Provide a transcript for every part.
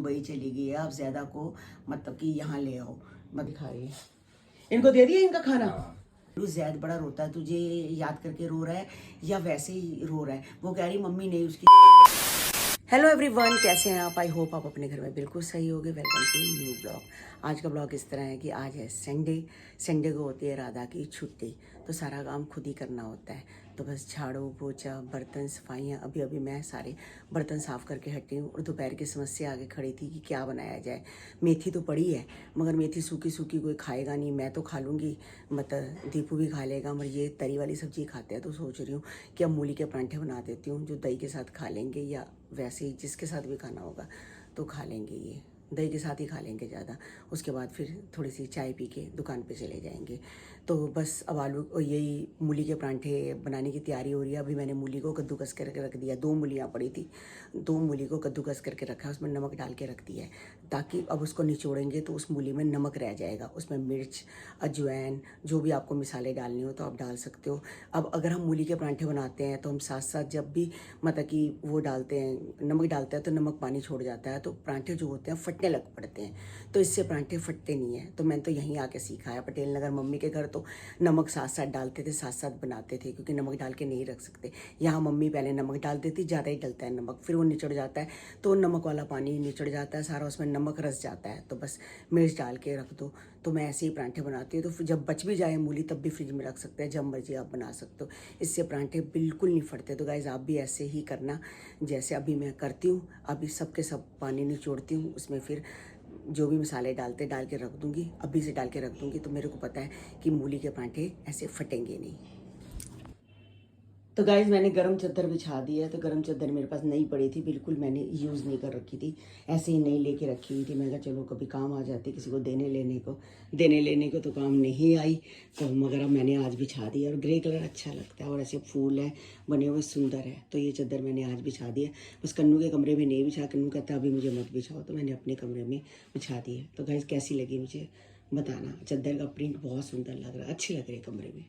Dubai चली गई है, अब ज़्यादा को मतलब कि यहाँ ले आओ मत दिखा रही है। इनको दे दिया इनका खाना। जैद बड़ा रोता है, तुझे याद करके रो रहा है या वैसे ही रो रहा है? वो कह रही मम्मी नहीं उसकी। हेलो एवरीवन, कैसे हैं आप? आई होप आप अपने घर में बिल्कुल सही होगे। Welcome to new blog. आज का ब्लॉग इस तरह है कि आज है संडे को होती है राधा की छुट्टी, तो सारा काम खुद ही करना होता है। तो बस झाड़ू पोछा बर्तन सफाइयाँ, अभी मैं सारे बर्तन साफ़ करके हटी हूँ। और दोपहर की समस्या आगे खड़ी थी कि क्या बनाया जाए। मेथी तो पड़ी है मगर मेथी सूखी सूखी कोई खाएगा नहीं, मैं तो खा लूँगी, मतलब दीपू भी खा लेगा, मगर ये तरी वाली सब्ज़ी खाते हैं। तो सोच रही हूँ कि अब मूली के परांठे बना देती हूँ, जो दही के साथ खा लेंगे या वैसे ही जिसके साथ भी खाना होगा तो खा लेंगे। ये दही के साथ ही खा लेंगे ज़्यादा। उसके बाद फिर थोड़ी सी चाय पी के दुकान पे चले जाएंगे। तो बस अब आलू और यही मूली के परांठे बनाने की तैयारी हो रही है। अभी मैंने मूली को कद्दूकस करके रख दिया, 2 मूलियाँ पड़ी थी, 2 मूली को कद्दूकस करके रखा, उसमें नमक डाल के रख दिया है, ताकि अब उसको निचोड़ेंगे तो उस मूली में नमक रह जाएगा। उसमें मिर्च, अजवाइन, जो भी आपको मिसाले डालनी हो तो आप डाल सकते हो। अब अगर हम मूली के परांठे बनाते हैं तो हम साथ साथ जब भी मतलब कि वो डालते हैं, नमक डालते हैं, तो नमक पानी छोड़ जाता है, तो परांठे जो होते हैं फटने लग पड़ते हैं। तो इससे परांठे फटते नहीं है। तो मैंने तो यहीं आके सीखा है पटेल नगर। मम्मी के घर तो नमक साथ साथ डालते थे, साथ साथ बनाते थे, क्योंकि नमक डाल के नहीं रख सकते। यहाँ मम्मी पहले नमक डाल देती, ज़्यादा ही डलता है नमक, फिर वो निचड़ जाता है, तो नमक वाला पानी निचड़ जाता है सारा, उसमें नमक रस जाता है। तो बस मिर्च डाल के रख दो। तो मैं ऐसे ही परांठे बनाती हूँ। तो फिर जब बच भी जाए मूली तब भी फ्रिज में रख सकते हैं, जब मर्जी आप बना सकते हो। इससे परांठे बिल्कुल नहीं फटते। तो गाइज़ आप भी ऐसे ही करना जैसे अभी मैं करती हूँ। अभी सबके सब पानी निचोड़ती हूँ, उसमें फिर जो भी मसाले डाल के रख दूँगी, अभी से डाल के रख दूँगी। तो मेरे को पता है कि मूली के परांठे ऐसे फटेंगे नहीं। तो गाइज़ मैंने गरम चादर बिछा दी है। तो गरम चादर मेरे पास नई पड़ी थी, बिल्कुल मैंने यूज़ नहीं कर रखी थी, ऐसे ही नई लेके रखी हुई थी। मैं कहा चलो कभी काम आ जाती, किसी को देने लेने को तो काम नहीं आई। तो मगर अब मैंने आज बिछा दी है, और ग्रे कलर अच्छा लगता है और ऐसे फूल है बने हुए, सुंदर है। तो ये चादर मैंने आज बिछा दी है। बस कन्नू के कमरे में नहीं बिछा, कन्नू कहता अभी मुझे मत बिछाओ, तो मैंने अपने कमरे में बिछा दी है। तो गाइज़ कैसी लगी मुझे बताना। चादर का प्रिंट बहुत सुंदर लग रहा है, अच्छी लग रही है कमरे में।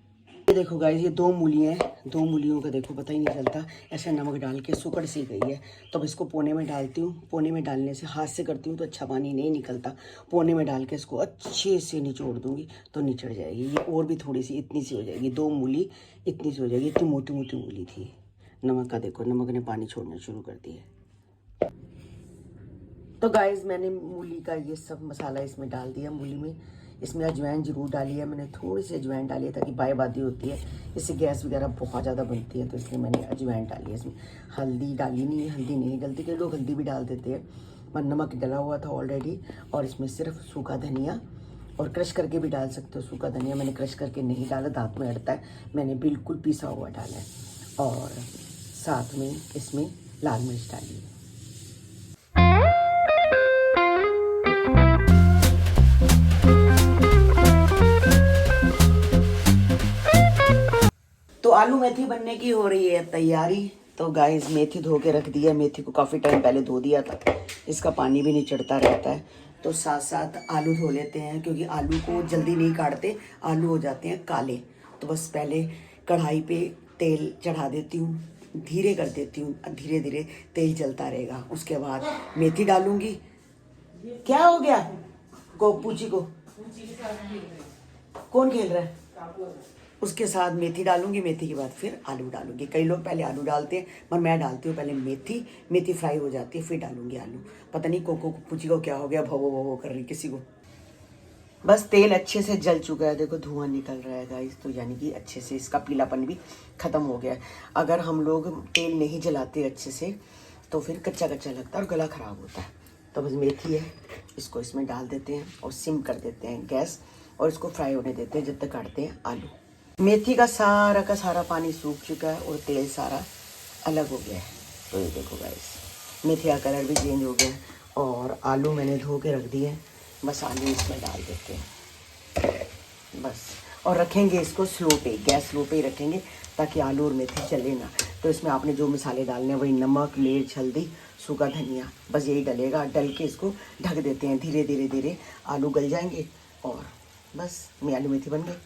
ये देखो गाइस, ये 2 मूलियाँ हैं, 2 मूलियों का देखो पता ही नहीं चलता, ऐसे नमक डाल के सुकड़ सी गई है। तो अब इसको पोने में डालती हूँ। पोने में डालने से हाथ से करती हूँ तो अच्छा पानी नहीं निकलता। पोने में डाल के इसको अच्छे से निचोड़ दूँगी तो निचड़ जाएगी। ये और भी थोड़ी सी इतनी सी हो जाएगी, 2 मूली इतनी सी हो जाएगी। इतनी मोटी मोटी मूली थी। नमक का देखो, नमक ने पानी छोड़ना शुरू कर दिया। तो गाइस मैंने मूली का ये सब मसाला इसमें डाल दिया। मूली में इसमें अजवाइन ज़रूर डाली है मैंने, थोड़ी सी अजवाइन डाली है ताकि बायबादी होती है, इससे गैस वगैरह बहुत ज़्यादा बनती है, तो इसलिए मैंने अजवाइन डाली है। इसमें हल्दी डाली नहीं है, हल्दी नहीं डलती, कई लोग हल्दी भी डाल देते हैं, पर नमक डला हुआ था ऑलरेडी। और इसमें सिर्फ सूखा धनिया, और क्रश करके भी डाल सकते हो सूखा धनिया। मैंने क्रश करके नहीं डाला, दांत में अड़ता है, मैंने बिल्कुल पिसा हुआ डाला है। और साथ में इसमें लाल मिर्च डाली है। तो आलू मेथी बनने की हो रही है तैयारी। तो गाइस मेथी धो के रख दिया, मेथी को काफ़ी टाइम पहले धो दिया था, इसका पानी भी नहीं चढ़ता रहता है। तो साथ साथ आलू धो लेते हैं, क्योंकि आलू को जल्दी नहीं काटते, आलू हो जाते हैं काले। तो बस पहले कढ़ाई पे तेल चढ़ा देती हूँ, धीरे कर देती हूँ, धीरे धीरे तेल जलता रहेगा। उसके बाद मेथी डालूंगी। क्या हो गया पूछी को? कौन खेल रहा है? उसके साथ मेथी डालूंगी, मेथी के बाद फिर आलू डालूंगी। कई लोग पहले आलू डालते हैं, पर मैं डालती हूँ पहले मेथी फ्राई हो जाती है, फिर डालूंगी आलू। पता नहीं कोको पूछी को क्या हो गया, भवो भवो कर रही किसी को। बस तेल अच्छे से जल चुका है, देखो धुआं निकल रहा है गाइस, तो यानी कि अच्छे से इसका पीलापन भी ख़त्म हो गया है। अगर हम लोग तेल नहीं जलाते अच्छे से तो फिर कच्चा कच्चा लगता है और गला ख़राब होता है। तो बस मेथी है, इसको इसमें डाल देते हैं और सिम कर देते हैं गैस, और इसको फ्राई होने देते हैं जब तक काटते हैं आलू। मेथी का सारा पानी सूख चुका है और तेल सारा अलग हो गया है। तो ये देखो गाइस, मेथी का कलर भी चेंज हो गया है, और आलू मैंने धो के रख दिए। बस आलू इसमें डाल देते हैं बस, और रखेंगे इसको स्लो पे, गैस स्लो पे ही रखेंगे ताकि आलू और मेथी जले ना। तो इसमें आपने जो मसाले डालने हैं वही नमक, मिर्च, हल्दी, सूखा धनिया, बस यही डलेगा। डल के इसको ढक देते हैं, धीरे धीरे धीरे आलू गल जाएंगे और बस आलू मेथी बन गई।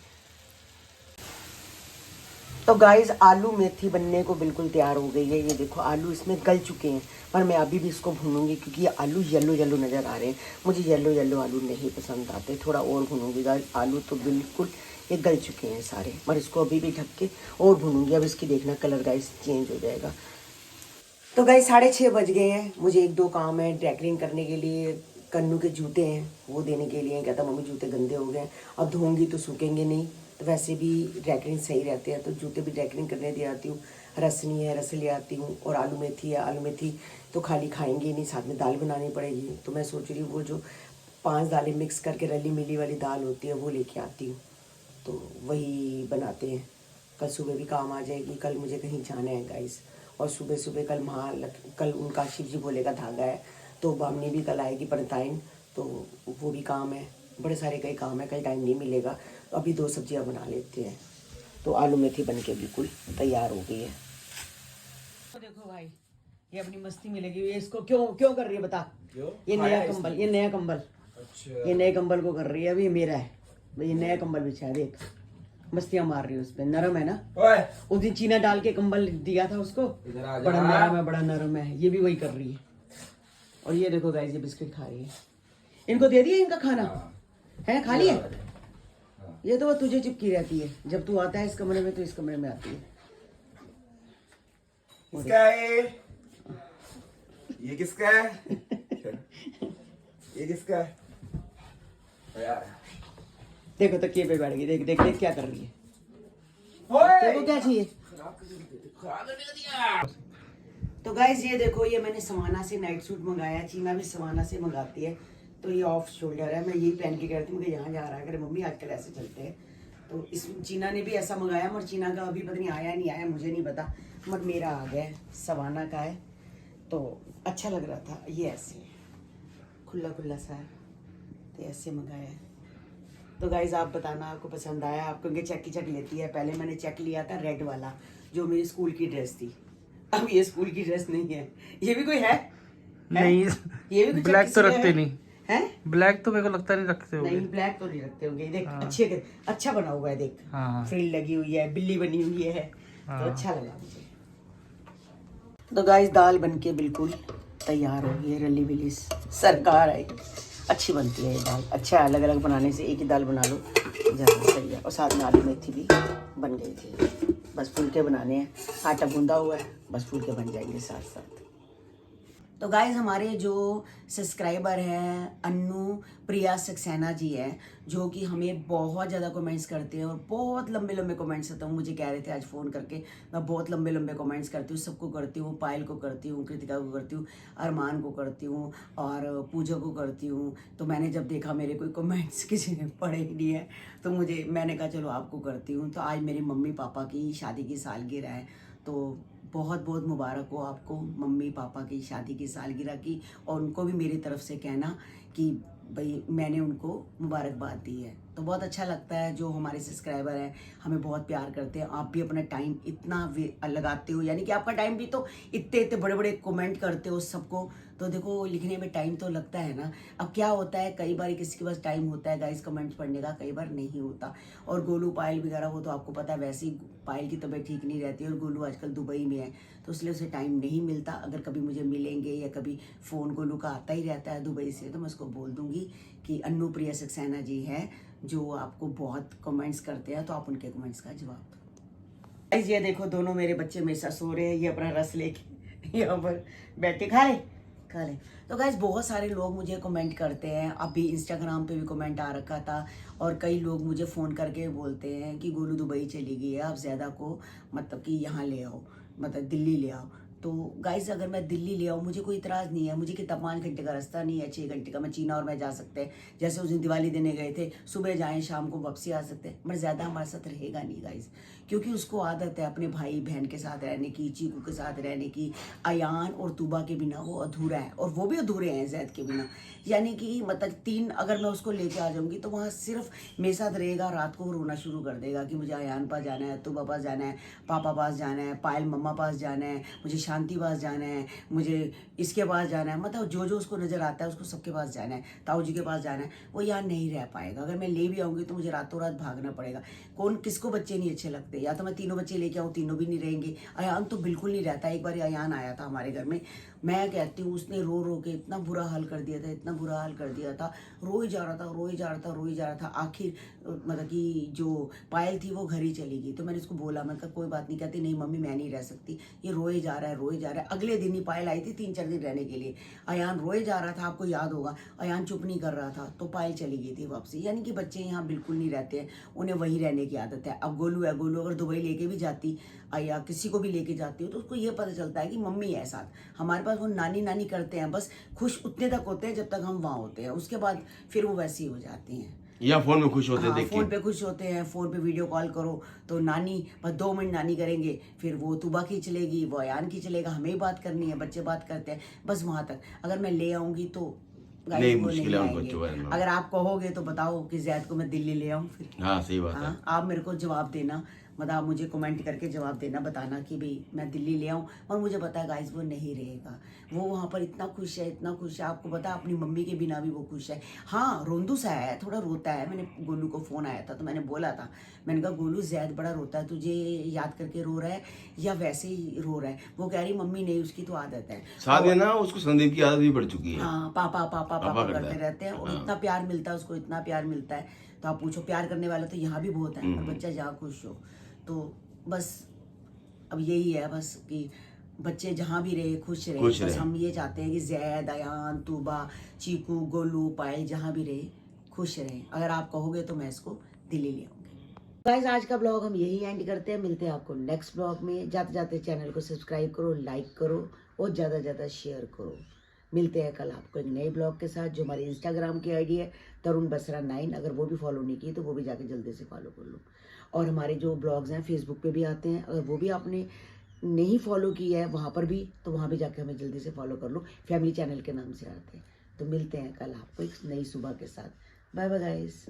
तो गाइस आलू मेथी बनने को बिल्कुल तैयार हो गई है। ये देखो आलू इसमें गल चुके हैं, पर मैं अभी भी इसको भूनूंगी क्योंकि ये आलू येलो येलो नज़र आ रहे हैं। मुझे येलो येलो आलू नहीं पसंद आते, थोड़ा और भूनूंगी गाइस। आलू तो बिल्कुल ये गल चुके हैं सारे, पर इसको अभी भी ढक के और भूनूंगी। अब इसकी देखना कलर गाइस चेंज हो जाएगा। तो गाइस 6:30 बज गए हैं। मुझे 1-2 काम है डेकोरेटिंग करने के लिए। कन्नू के जूते हैं वो देने के लिए। कहता मम्मी जूते गंदे हो गए, अब धोऊंगी तो सूखेंगे नहीं, तो वैसे भी डेकोरेटिंग सही रहते हैं, तो जूते भी डेकोरेटिंग करने दे आती हूँ। रसनी है, रस ले आती हूँ, और आलू मेथी है। आलू मेथी तो खाली खाएंगे नहीं, साथ में दाल बनानी पड़ेगी। तो मैं सोच रही हूँ वो जो 5 दालें मिक्स करके रली मिली वाली दाल होती है वो लेके आती हूँ, तो वही बनाते हैं। कल सुबह भी काम आ जाएगी। कल मुझे कहीं जाना है गाइस, और सुबह सुबह कल उनका शिव जी भोले का धागा है, तो बामनी भी कल आएगी पंडिताइन, तो वो भी काम है। बड़े सारे कई काम है, कल टाइम नहीं मिलेगा, तो अभी 2 सब्जियां बना लेते हैं। तो आलू मेथी बन के बिल्कुल तैयार हो गई है। तो देखो भाई ये अपनी मस्ती में लगी हुई है। इसको क्यों क्यों कर रही है बता? ये नया कंबल, ये नया कंबल, अच्छा। ये नए कंबल को कर रही है। अभी मेरा है भाई, ये नया कंबल बिछा है, देख मस्तियां मार रही है उस पे। नरम है ना, उस दिन चीना डाल के कंबल दिया था उसको, बड़ा नरम है, बड़ा नरम है। ये भी वही कर रही है। और ये देखो गाइस ये बिस्किट खा रही है। इनको दे दिया इनका खाना है, खा लिया। ये तो वो तुझे चिपकी रहती है, जब तू आता है इस कमरे में तो इस कमरे में आती है। किसका है ये किसका है ये किसका है यार? देखो तकिए पे बैठ गई, देख देख देख क्या कर रही है। देखो क्या चाहिए। तो गाइस ये देखो, ये मैंने समाना से नाइट सूट मंगाया। चीना भी समाना से मंगाती है। तो ये ऑफ शोल्डर है, मैं यही पहन के कहती हूँ मुझे यहाँ जा रहा है, अगर मम्मी आजकल ऐसे चलते हैं। तो इस चीना ने भी ऐसा मंगाया, मगर चीना का अभी पता नहीं आया नहीं आया, मुझे नहीं पता, मगर मेरा आ गया है। सवाना का है, तो अच्छा लग रहा था। ये ऐसे खुला खुला सा है, तो ऐसे मंगाया है। तो गाइज आप बताना आपको पसंद आया आपको? क्योंकि चेक की चेक लेती है। पहले मैंने चेक लिया था रेड वाला, जो मेरी स्कूल की ड्रेस थी। अब ये स्कूल की ड्रेस नहीं है। ये भी कोई है नहीं, ये भी ब्लैक तो रखते नहीं है। ब्लैक तो मेरे को लगता नहीं रखते होंगे। नहीं ब्लैक तो नहीं रखते होंगे। देख हाँ। अच्छा बना हुआ है, देख हाँ। फ्रिल लगी हुई है, बिल्ली बनी हुई है, हाँ। तो अच्छा लगा मुझे। तो गाइस दाल बनके बिल्कुल तैयार हो गई है। रली बिली सरकार आई, अच्छी बनती है ये दाल। अच्छा है, अलग अलग बनाने से एक ही दाल बना लो ज़्यादा सही है। और साथ में आलू मेथी भी बन गई थी। बस फुलके बनाने हैं, आटा गूंदा हुआ है, बस फुलके बन जाएंगे साथ साथ। तो गाइज हमारे जो सब्सक्राइबर हैं अन्नू प्रिया सक्सेना जी हैं, जो कि हमें बहुत ज़्यादा कमेंट्स करते हैं, और बहुत लंबे लंबे कमेंट्स करता हूँ। मुझे कह रहे थे आज फ़ोन करके, मैं बहुत लंबे लंबे कमेंट्स करती हूँ। सबको करती हूँ, पायल को करती हूँ, कृतिका को करती हूँ, अरमान को करती हूँ, और पूजा को करती हूँ। तो मैंने जब देखा मेरे कोई कमेंट्स किसी ने पढ़े ही नहीं है, तो मैंने कहा चलो आपको करती हूँ। तो आज मेरे मम्मी पापा की शादी की सालगिरह है, तो बहुत बहुत मुबारक हो आपको मम्मी पापा की शादी की सालगिरह की। और उनको भी मेरी तरफ से कहना कि भाई मैंने उनको मुबारकबाद दी है। तो बहुत अच्छा लगता है, जो हमारे सब्सक्राइबर हैं हमें बहुत प्यार करते हैं। आप भी अपना टाइम इतना लगाते हो, यानी कि आपका टाइम भी तो इतने बड़े बड़े कमेंट करते हो सबको, तो देखो लिखने में टाइम तो लगता है ना। अब क्या होता है, कई बार किसी के पास टाइम होता है गाइस कमेंट्स पढ़ने का, कई बार नहीं होता। और गोलू पायल वगैरह वो तो आपको पता है, वैसे ही पायल की तबीयत ठीक नहीं रहती है, और गोलू आजकल दुबई में है, तो इसलिए उसे टाइम नहीं मिलता। अगर कभी मुझे मिलेंगे या कभी फ़ोन गोलू का आता ही रहता है दुबई से, तो मैं उसको बोल दूंगी कि अन्नू प्रिया सक्सेना जी हैं जो आपको बहुत कमेंट्स करते हैं, तो आप उनके कमेंट्स का जवाब दो। ये देखो दोनों मेरे बच्चे मेरे साथ सो रहे हैं, ये अपना रस लेके यहाँ पर बैठे खा ले। तो गाइस बहुत सारे लोग मुझे कमेंट करते हैं, अभी इंस्टाग्राम पे भी कमेंट आ रखा था, और कई लोग मुझे फ़ोन करके बोलते हैं कि गोलू दुबई चली गई है, आप ज़्यादा को मतलब कि यहाँ ले आओ, मतलब दिल्ली ले आओ। तो गाइस अगर मैं दिल्ली ले आऊँ मुझे कोई इतराज़ नहीं है। मुझे कितना 5 घंटे का रास्ता नहीं है, 6 घंटे का। मैं चीना और मैं जा सकते हैं, जैसे उस दिन दिवाली देने गए थे, सुबह जाएं शाम को वापसी आ सकते हैं, मगर ज़्यादा हमारे साथ रहेगा नहीं गाइस, क्योंकि उसको आदत है अपने भाई बहन के साथ रहने की, चीकू के साथ रहने की। अयान और तूबा के बिना वो अधूरा है, और वो भी अधूरे हैं जैद के बिना। यानी कि मतलब 3 अगर मैं उसको लेके आ जाऊंगी तो वहाँ सिर्फ मेरे साथ रहेगा, रात को रोना शुरू कर देगा कि मुझे अयान पास जाना है, तूबा पास जाना है, पापा पास जाना है, पायल मम्मा पास जाना है, मुझे शांति जाना है, मुझे इसके पास जाना है, मतलब जो जो उसको नज़र आता है उसको सबके पास जाना है, ताऊ जी के पास जाना है, वो यहाँ नहीं रह पाएगा। अगर मैं ले भी आऊँगी तो मुझे रातों रात भागना पड़ेगा। कौन किसको बच्चे नहीं अच्छे लगते, या तो मैं तीनों बच्चे लेके आऊँ, तीनों भी नहीं रहेंगे। अयान तो बिल्कुल नहीं रहता। एक बार अयान आया था हमारे घर में, मैं कहती हूँ उसने रो रो के इतना बुरा हाल कर दिया था, इतना बुरा हाल कर दिया था, रोई जा रहा था, रोई जा रहा था, रोई जा रहा था। आखिर मतलब कि जो पायल थी वो घर ही चली गई। तो मैंने उसको बोला, मैं कहा कोई बात नहीं। कहती नहीं मम्मी मैं नहीं रह सकती, ये रोए जा रहा है, रोए जा रहा है। अगले दिन ही पायल आई थी 3-4 दिन रहने के लिए। अयान रोए जा रहा था, आपको याद होगा, अयान चुप नहीं कर रहा था, तो पायल चली गई थी वापसी। यानी कि बच्चे यहाँ बिल्कुल नहीं रहते हैं, उन्हें वहीं रहने की आदत है। अब गोलू है, गोलू अगर दुबई लेके भी जाती या किसी को भी लेके जाती हो तो उसको ये पता चलता है कि मम्मी है साथ। हमारे पास वो नानी नानी करते हैं, बस खुश उतने तक होते हैं जब तक हम वहाँ होते हैं, उसके बाद फिर वो वैसी हो जाती हैं। या फोन में खुश होते हाँ, देख फोन के। पे खुश होते हैं, फोन पे वीडियो कॉल करो तो नानी बस 2 मिनट नानी करेंगे, फिर वो तुबा की चलेगी, वो अयान की चलेगा, हमें ही बात करनी है, बच्चे बात करते हैं, बस वहाँ तक। अगर मैं ले आऊँगी तो नहीं, वो मुश्किल है उन आएंगे। बच्चों का रहना। अगर आप कहोगे तो बताओ कि जैद को मैं दिल्ली ले आऊँ फिर। हाँ सही बात है। हाँ, आप मेरे को जवाब देना, मतलब आप मुझे कमेंट करके जवाब देना, बताना कि भाई मैं दिल्ली ले आऊँ। और मुझे पता है गाइस वो नहीं रहेगा, वो वहाँ पर इतना खुश है, इतना खुश है, आपको पता है अपनी मम्मी के बिना भी वो खुश है। हाँ, रोंदू सा है, थोड़ा रोता है। मैंने गोलू को फ़ोन आया था तो मैंने बोला था, मैंने कहा गोलू जैद बड़ा रोता है, तुझे याद करके रो रहा है या वैसे ही रो रहा है? वो कह रही मम्मी नहीं, उसकी तो आदत है। साथ में ना उसको संदीप की आदत भी पड़ चुकी है। हाँ, पापा पापा पापा करता करते है। रहते हैं, और हाँ। इतना प्यार मिलता है उसको, इतना प्यार मिलता है। तो आप पूछो, प्यार करने वाले तो यहाँ भी बहुत है, और बच्चा जहाँ खुश हो। तो बस अब यही है बस कि बच्चे जहाँ भी रहे खुश रहे। खुश बस रहे। हम ये चाहते हैं कि जैद, अयान, तूबा, चीकू, गोलू, पायल जहाँ भी रहे खुश रहे। अगर आप कहोगे तो मैं इसको दिल्ली ले आऊँगी। गाइस आज का ब्लॉग हम यही एंड करते हैं, मिलते हैं आपको नेक्स्ट ब्लॉग में। जाते जाते चैनल को सब्सक्राइब करो, लाइक करो और ज़्यादा से ज़्यादा शेयर करो। मिलते हैं कल आपको एक नए ब्लॉग के साथ। जो हमारी इंस्टाग्राम की आईडी है तरुण बसरा 9, अगर वो भी फॉलो नहीं की तो वो भी जाके जल्दी से फॉलो कर लो। और हमारे जो ब्लॉग्स हैं फेसबुक पे भी आते हैं, अगर वो भी आपने नहीं फॉलो किया है वहाँ पर भी, तो वहाँ भी जाके हमें जल्दी से फॉलो कर लो। फैमिली चैनल के नाम से आते हैं। तो मिलते हैं कल आपको एक नई सुबह के साथ। Bye bye guys.